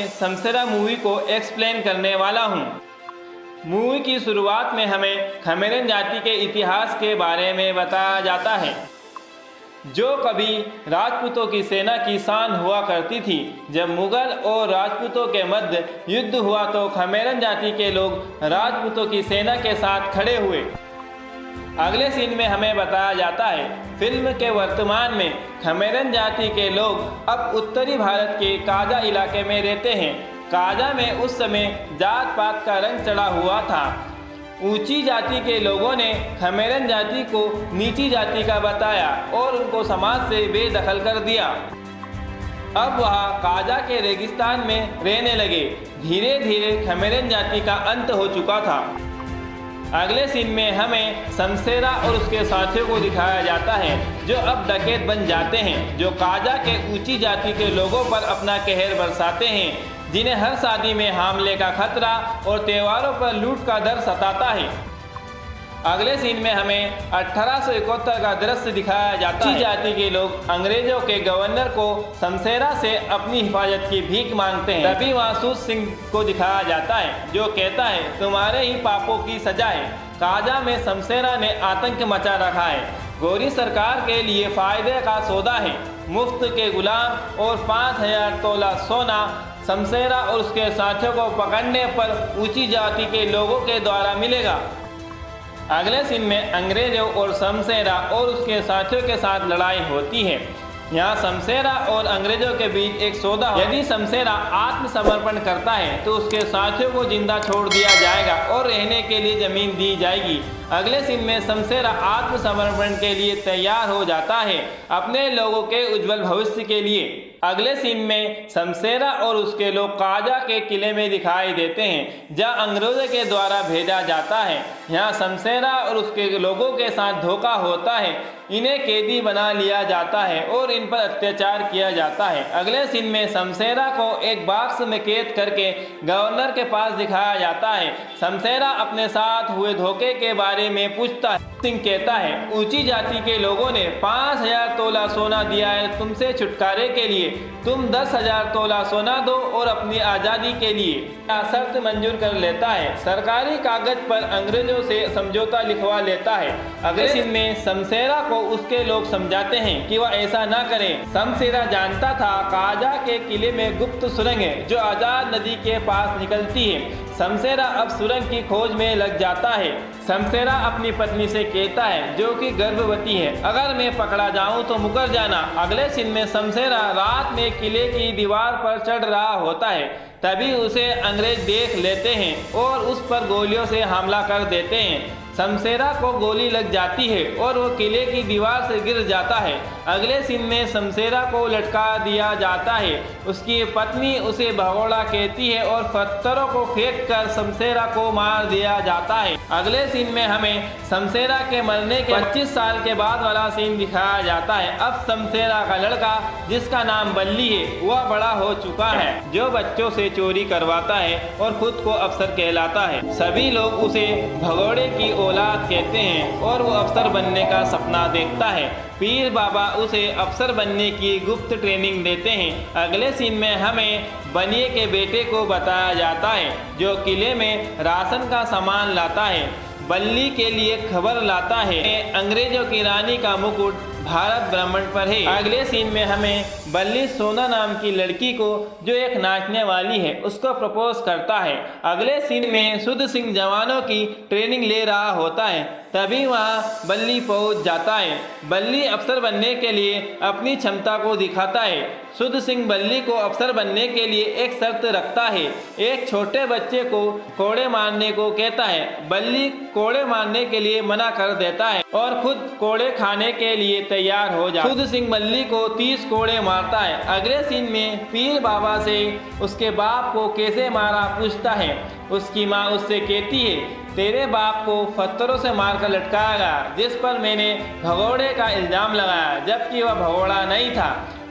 में समसेरा मूवी को एक्सप्लेन करने वाला हूँ। मूवी की शुरुआत में हमें खमेरन जाति के इतिहास के बारे में बताया जाता है, जो कभी राजपूतों की सेना की शान हुआ करती थी। जब मुगल और राजपूतों के मध्य युद्ध हुआ तो खमेरन जाति के लोग राजपूतों की सेना के साथ खड़े हुए। अगले सीन में हमें बताया जाता है, फिल्म के वर्तमान में खमेरन जाति के लोग अब उत्तरी भारत के काजा इलाके में रहते हैं। काजा में उस समय जात पात का रंग चढ़ा हुआ था। ऊंची जाति के लोगों ने खमेरन जाति को नीची जाति का बताया और उनको समाज से बेदखल कर दिया। अब वह काजा के रेगिस्तान में रहने लगे। धीरे धीरे खमेरन जाति का अंत हो चुका था। अगले सीन में हमें समसेरा और उसके साथियों को दिखाया जाता है, जो अब डकैत बन जाते हैं, जो काजा के ऊंची जाति के लोगों पर अपना कहर बरसाते हैं, जिन्हें हर शादी में हमले का खतरा और त्योहारों पर लूट का डर सताता है। अगले सीन में हमें 1871 का दृश्य दिखाया जाता है। जाति के लोग अंग्रेजों के गवर्नर को समसेरा से अपनी हिफाजत की भीख मांगते हैं। तभी वहाँ सूत सिंह को दिखाया जाता है, जो कहता है, तुम्हारे ही पापों की सजा है। काजा में समसेरा ने आतंक मचा रखा है। गोरी सरकार के लिए फायदे का सौदा है। मुफ्त के गुलाम और 5000 तोला सोना समसेरा और उसके साथियों को पकड़ने पर ऊंची जाति के लोगों के द्वारा मिलेगा। अगले सीन में अंग्रेजों और समसेरा और उसके साथियों के साथ लड़ाई होती है। यहाँ समसेरा और अंग्रेजों के बीच एक सौदा है। यदि समसेरा आत्मसमर्पण करता है तो उसके साथियों को जिंदा छोड़ दिया जाएगा और रहने के लिए जमीन दी जाएगी। अगले सीन में समसेरा आत्मसमर्पण के लिए तैयार हो जाता है, अपने लोगों के उज्जवल भविष्य के लिए। अगले सीन में समसेरा और उसके लोग काजा के किले में दिखाई देते हैं, जहां अंग्रेजों के द्वारा भेजा जाता है। यहाँ समसेरा और उसके लोगों के साथ धोखा होता है। इन्हें कैदी बना लिया जाता है और इन पर अत्याचार किया जाता है। अगले सीन में समसेरा को एक बॉक्स में कैद करके गवर्नर के पास दिखाया जाता है। समसेरा अपने साथ हुए धोखे के बारे में पूछता है। सिंह कहता है, ऊंची जाति के लोगों ने 5000 तोला सोना दिया है तुमसे छुटकारे के लिए। तुम 10,000 तोला सोना दो और अपनी आज़ादी के लिए शर्त मंजूर कर लेता है। सरकारी कागज पर अंग्रेजों से समझौता लिखवा लेता है। अगले सीन में समसेरा को उसके लोग समझाते हैं कि वह ऐसा ना करे। समसेरा जानता था काजा के किले में गुप्त सुरंग है, जो आजाद नदी के पास निकलती है। समसेरा अब सुरंग की खोज में लग जाता है। समसेरा अपनी पत्नी से कहता है, जो कि गर्भवती है, अगर मैं पकड़ा जाऊं तो मुकर जाना। अगले सीन में समसेरा रात में किले की दीवार पर चढ़ रहा होता है। तभी उसे अंग्रेज देख लेते हैं और उस पर गोलियों से हमला कर देते हैं। समसेरा को गोली लग जाती है और वो किले की दीवार से गिर जाता है। अगले सीन में समसेरा को लटका दिया जाता है। उसकी पत्नी उसे भगोड़ा कहती है और पत्थरों को फेंककर समसेरा को मार दिया जाता है। अगले सीन में हमें समसेरा के मरने के 25 साल के बाद वाला सीन दिखाया जाता है। अब समसेरा का लड़का, जिसका नाम बल्ली है, वह बड़ा हो चुका है, जो बच्चों से चोरी करवाता है और खुद को अफसर कहलाता है। सभी लोग उसे भगोड़े की औलाद कहते हैं और वो अफसर बनने का सपना देखता है। पीर बाबा उसे अफसर बनने की गुप्त ट्रेनिंग देते हैं। अगले सीन में हमें बनिए के बेटे को बताया जाता है, जो किले में राशन का सामान लाता है। बल्ली के लिए खबर लाता है अंग्रेजों की रानी का मुकुट भारत ब्राह्मण पर है। अगले सीन में हमें बल्ली सोना नाम की लड़की को, जो एक नाचने वाली है, उसको प्रपोज करता है। अगले सीन में सुध सिंह जवानों की ट्रेनिंग ले रहा होता है। तभी वहाँ बल्ली पहुँच जाता है। बल्ली अफसर बनने के लिए अपनी क्षमता को दिखाता है। सुध सिंह बल्ली को अफसर बनने के लिए एक शर्त रखता है। एक छोटे बच्चे को कोड़े मारने को कहता है। बल्ली कोड़े मारने के लिए मना कर देता है और खुद कोड़े खाने के लिए तैयार हो जाता है। सुध सिंह बल्ली को 30 कोड़े मारता है। अगले सीन में पीर बाबा से उसके बाप को कैसे मारा पूछता है। उसकी माँ उससे कहती है, तेरे बाप को पत्थरों से मारकर लटकाया गया, जिस पर मैंने भगोड़े का इल्जाम लगाया, जबकि वह भगोड़ा नहीं था,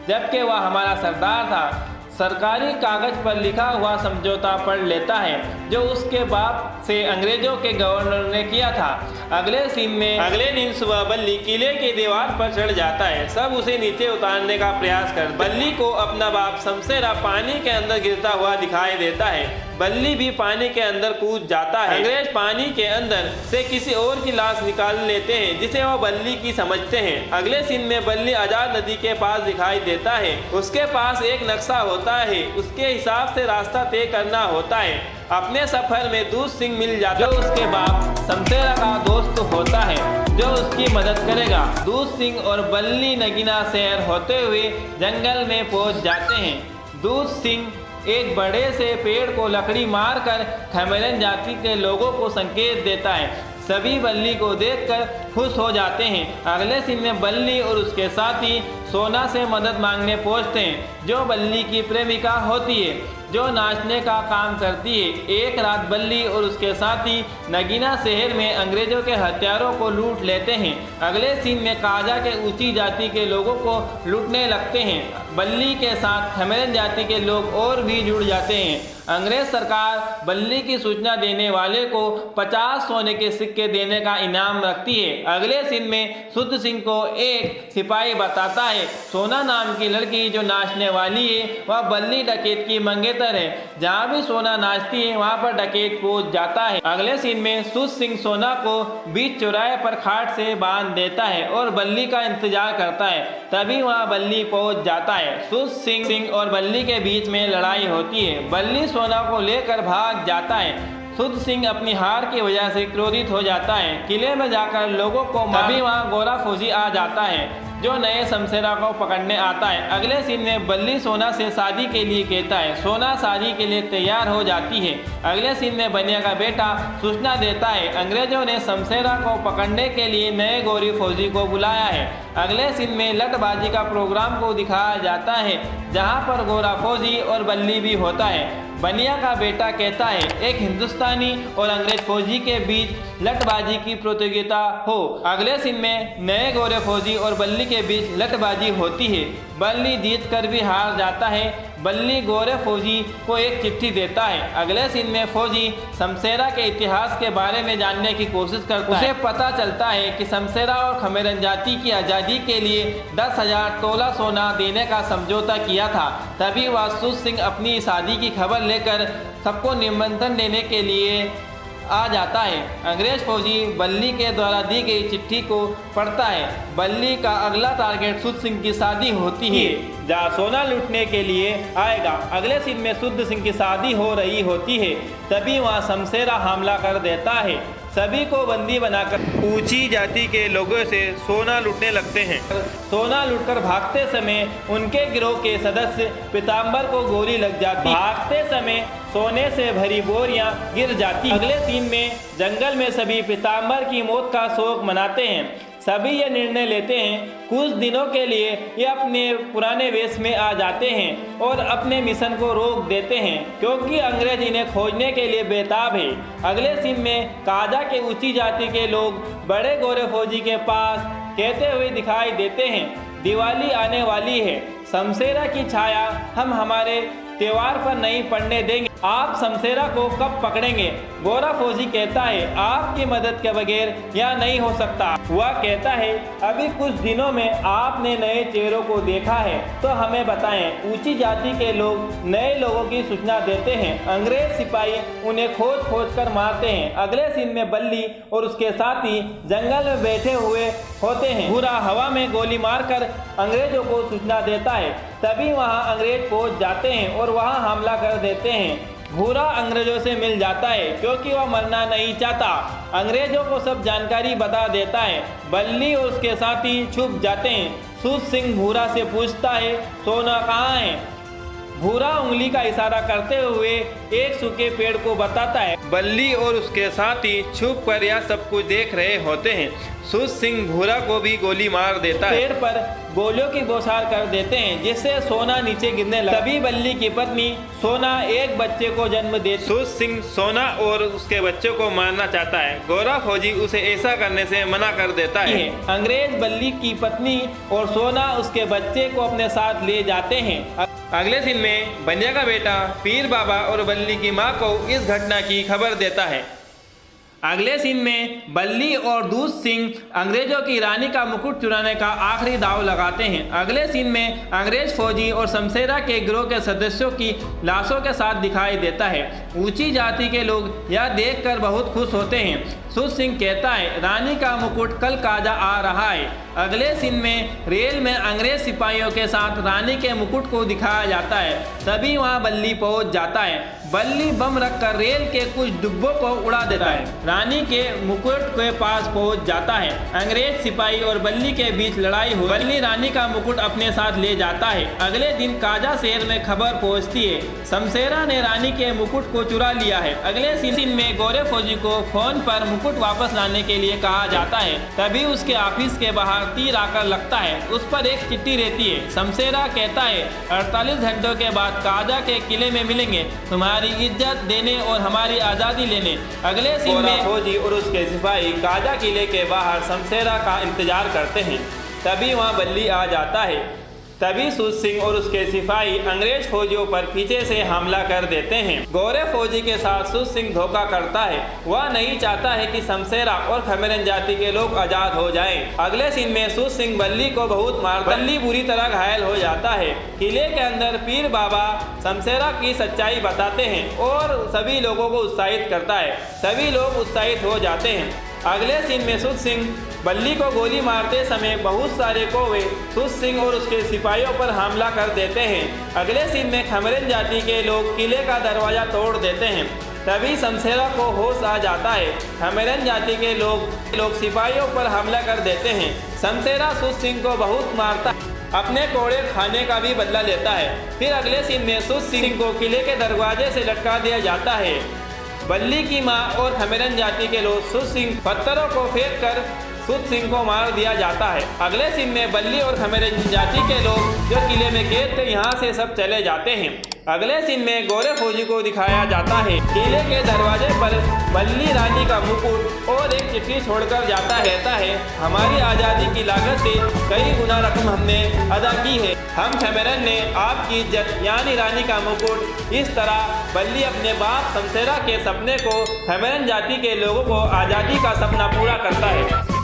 जबकि वह हमारा सरदार था। सरकारी कागज पर लिखा हुआ समझौता पढ़ लेता है जो उसके बाप से अंग्रेजों के गवर्नर ने किया था। अगले दिन सुबह बल्ली किले की दीवार पर चढ़ जाता है। सब उसे नीचे उतारने का प्रयास कर बल्ली को अपना बाप शमशेरा पानी के अंदर गिरता हुआ दिखाई देता है। बल्ली भी पानी के अंदर कूद जाता है। अंग्रेज पानी के अंदर से किसी और की लाश निकाल लेते हैं जिसे वह बल्ली की समझते हैं। अगले सीन में बल्ली आजाद नदी के पास दिखाई देता है। उसके पास एक नक्शा होता है, उसके हिसाब से रास्ता तय करना होता है। अपने सफर में दूध सिंह मिल जाता है जो उसके बाप शमशेरा का दोस्त होता है जो उसकी मदद करेगा। दूध सिंह और बल्ली नगीना शहर होते हुए जंगल में पहुंच जाते हैं। दूध सिंह एक बड़े से पेड़ को लकड़ी मारकर खमेरन जाति के लोगों को संकेत देता है। सभी बल्ली को देखकर खुश हो जाते हैं। अगले सीन में बल्ली और उसके साथी सोना से मदद मांगने पहुंचते हैं जो बल्ली की प्रेमिका होती है जो नाचने का काम करती है। एक रात बल्ली और उसके साथी नगीना शहर में अंग्रेजों के हथियारों को लूट लेते हैं। अगले सीन में काजा के ऊंची जाति के लोगों को लूटने लगते हैं। बल्ली के साथ खमेरन जाति के लोग और भी जुड़ जाते हैं। अंग्रेज सरकार बल्ली की सूचना देने वाले को 50 सोने के सिक्के देने का इनाम रखती है। अगले सीन में शुद्ध सिंह को एक सिपाही बताता है सोना नाम की लड़की जो नाचने वाली है वह बल्ली डकैत की मंगेतर है। जहाँ भी सोना नाचती है वहाँ पर डकैत पहुंच जाता है। अगले सीन में शुद्ध सिंह सोना को बीच चौराहे पर खाट से बांध देता है और बल्ली का इंतजार करता है। तभी वहाँ बल्ली पहुंच जाता है। शुद्ध सिंह और बल्ली के बीच में लड़ाई होती है। बल्ली सोना को लेकर भाग जाता है। शुद्ध सिंह अपनी हार की वजह से क्रोधित हो जाता है। किले में जाकर लोगों को तभी वहाँ गोरा फौजी आ जाता है जो नए शमशेरा को पकड़ने आता है। अगले सीन में बल्ली सोना से शादी के लिए कहता है। सोना शादी के लिए तैयार हो जाती है। अगले सीन में बनिया का बेटा सूचना देता है अंग्रेजों ने शमशेरा को पकड़ने के लिए नए गोरी फौजी को बुलाया है। अगले सीन में लठबाजी का प्रोग्राम को दिखाया जाता है जहां पर गोरा फौजी और बल्ली भी होता है। बनिया का बेटा कहता है एक हिंदुस्तानी और अंग्रेज फौजी के बीच लठबाजी की प्रतियोगिता हो। अगले सीन में नए गोरे फौजी और बल्ली के बीच लठबाजी होती है। बल्ली जीत कर भी हार जाता है। बल्ली गोरे फौजी को एक चिट्ठी देता है। अगले सीन में फौजी शमशेरा के इतिहास के बारे में जानने की कोशिश करता है। उसे पता चलता है कि शमशेरा और खमेरन जाति की आज़ादी के लिए 10,000 तोला सोना देने का समझौता किया था। तभी वह शुद्ध सिंह अपनी शादी की खबर लेकर सबको निमंत्रण देने के लिए आ जाता है। अंग्रेज फौजी बल्ली के द्वारा दी गई चिट्ठी को पढ़ता है। बल्ली का अगला टारगेट शुद्ध सिंह की शादी होती है जहाँ सोना लूटने के लिए आएगा। अगले सीन में शुद्ध सिंह की शादी हो रही होती है। तभी वहाँ शमशेरा हमला कर देता है। सभी को बंदी बनाकर ऊंची जाति के लोगों से सोना लूटने लगते हैं। सोना लूटकर भागते समय उनके गिरोह के सदस्य पीताम्बर को गोली लग जाती है। भागते समय सोने से भरी बोरियां गिर जाती। अगले सीन में जंगल में सभी पीताम्बर की मौत का शोक मनाते हैं। सभी ये निर्णय लेते हैं कुछ दिनों के लिए ये अपने पुराने वेश में आ जाते हैं और अपने मिशन को रोक देते हैं क्योंकि अंग्रेज इन्हें खोजने के लिए बेताब है। अगले सीन में काजा के ऊंची जाति के लोग बड़े गोरे फौजी के पास कहते हुए दिखाई देते हैं दिवाली आने वाली है, शमशेरा की छाया हम हमारे त्योहार पर नहीं पड़ने देंगे। आप शमशेरा को कब पकड़ेंगे? गोरा फौजी कहता है आपकी मदद के बगैर यह नहीं हो सकता। वह कहता है अभी कुछ दिनों में आपने नए चेहरों को देखा है तो हमें बताएं। ऊंची जाति के लोग नए लोगों की सूचना देते हैं। अंग्रेज सिपाही उन्हें खोज कर मारते हैं। अगले सीन में बल्ली और उसके साथी जंगल में बैठे हुए होते हैं। भूरा हवा में गोली मारकर अंग्रेजों को सूचना देता है। तभी वहां अंग्रेज पहुंच जाते हैं और वहां हमला कर देते हैं। भूरा अंग्रेजों से मिल जाता है क्योंकि वह मरना नहीं चाहता। अंग्रेजों को सब जानकारी बता देता है। बल्ली और उसके साथी छुप जाते हैं। शुद्ध सिंह भूरा से पूछता है सोना कहाँ है? भूरा उंगली का इशारा करते हुए एक सूखे पेड़ को बताता है। बल्ली और उसके साथी छुप कर यह सब कुछ देख रहे होते हैं। सूत सिंह भूरा को भी गोली मार देता है। पेड़ पर गोलियों की बौछार कर देते हैं जिससे सोना नीचे गिरने लगा। तभी बल्ली की पत्नी सोना एक बच्चे को जन्म दे। सूत सिंह सोना और उसके बच्चे को मारना चाहता है। गोरा फौजी उसे ऐसा करने से मना कर देता है। अंग्रेज बल्ली की पत्नी और सोना उसके बच्चे को अपने साथ ले जाते हैं। अगले दिन में बनिया का बेटा पीर बाबा और बल्ली की माँ को इस घटना की खबर देता है। अगले सीन में बल्ली और दूध सिंह अंग्रेजों की रानी का मुकुट चुराने का आखिरी दाव लगाते हैं। अगले सीन में अंग्रेज फौजी और शमशेरा के गिरोह के सदस्यों की लाशों के साथ दिखाई देता है। ऊंची जाति के लोग यह देखकर बहुत खुश होते हैं। सूत सिंह कहता है रानी का मुकुट कल काजा आ रहा है। अगले सीन में रेल में अंग्रेज सिपाहियों के साथ रानी के मुकुट को दिखाया जाता है। तभी वहां बल्ली पहुंच जाता है। बल्ली बम रखकर रेल के कुछ डिब्बों को उड़ा देता है। रानी के मुकुट के पास पहुंच जाता है। अंग्रेज सिपाही और बल्ली के बीच लड़ाई हुई। बल्ली रानी का मुकुट अपने साथ ले जाता है। अगले दिन काजा शहर में खबर पहुंचती है शमशेरा ने रानी के मुकुट को चुरा लिया है। अगले सीन में गोरे फौजी को फोन पर मुकुट वापस लाने के लिए कहा जाता है। तभी उसके ऑफिस के बाहर तीर आकर लगता है। उस पर एक चिट्ठी रहती है। शमशेरा कहता है 48 घंटों के बाद काजा के किले में मिलेंगे, तुम्हारी इज्जत देने और हमारी आज़ादी लेने। अगले सीन में फौजी और उसके सिपाही काजा किले के बाहर शमशेरा का इंतजार करते हैं। तभी वहां बल्ली आ जाता है। तभी सूत सिंह और उसके सिपाही अंग्रेज फौजियों पर पीछे से हमला कर देते हैं। गोरे फौजी के साथ सूत सिंह धोखा करता है। वह नहीं चाहता है कि शमशेरा और खमेरन जाति के लोग आजाद हो जाएं। अगले सीन में सूत सिंह बल्ली को बहुत मारता है। बल्ली बुरी तरह घायल हो जाता है। किले के अंदर पीर बाबा शमशेरा की सच्चाई बताते हैं और सभी लोगों को उत्साहित करता है। सभी लोग उत्साहित हो जाते हैं। अगले सीन में सूत सिंह बल्ली को गोली मारते समय बहुत सारे कौवे सूत सिंह और उसके सिपाहियों पर हमला कर देते हैं। अगले सीन में खमेरन जाति के लोग किले का दरवाजा तोड़ देते हैं। तभी शमशेरा को होश आ जाता है। खमेरन जाति के लोग सिपाहियों पर हमला कर देते हैं। शमशेरा सूत सिंह को बहुत मारता है, अपने कोड़े खाने का भी बदला लेता है। फिर अगले सीन में सूत सिंह को किले के दरवाजे से लटका दिया जाता है। बल्ली की माँ और खमेरन जाति के लोग सूत सिंह पत्थरों को फेंक कर सूत सिंह को मार दिया जाता है। अगले सीन में बल्ली और खमेरन जाति के लोग जो किले में कैद थे यहाँ से सब चले जाते हैं। अगले सीन में गोरे फौजी को दिखाया जाता है। किले के दरवाजे पर बल्ली रानी का मुकुट और एक चिट्ठी छोड़कर जाता रहता है। हमारी आज़ादी की लागत से कई गुना रकम हमने अदा की है। हम खमेरन ने आपकी इज्जत यानी रानी का मुकुट। इस तरह बल्ली अपने बाप शमशेरा के सपने को खमेरन जाति के लोगों को आज़ादी का सपना पूरा करता है।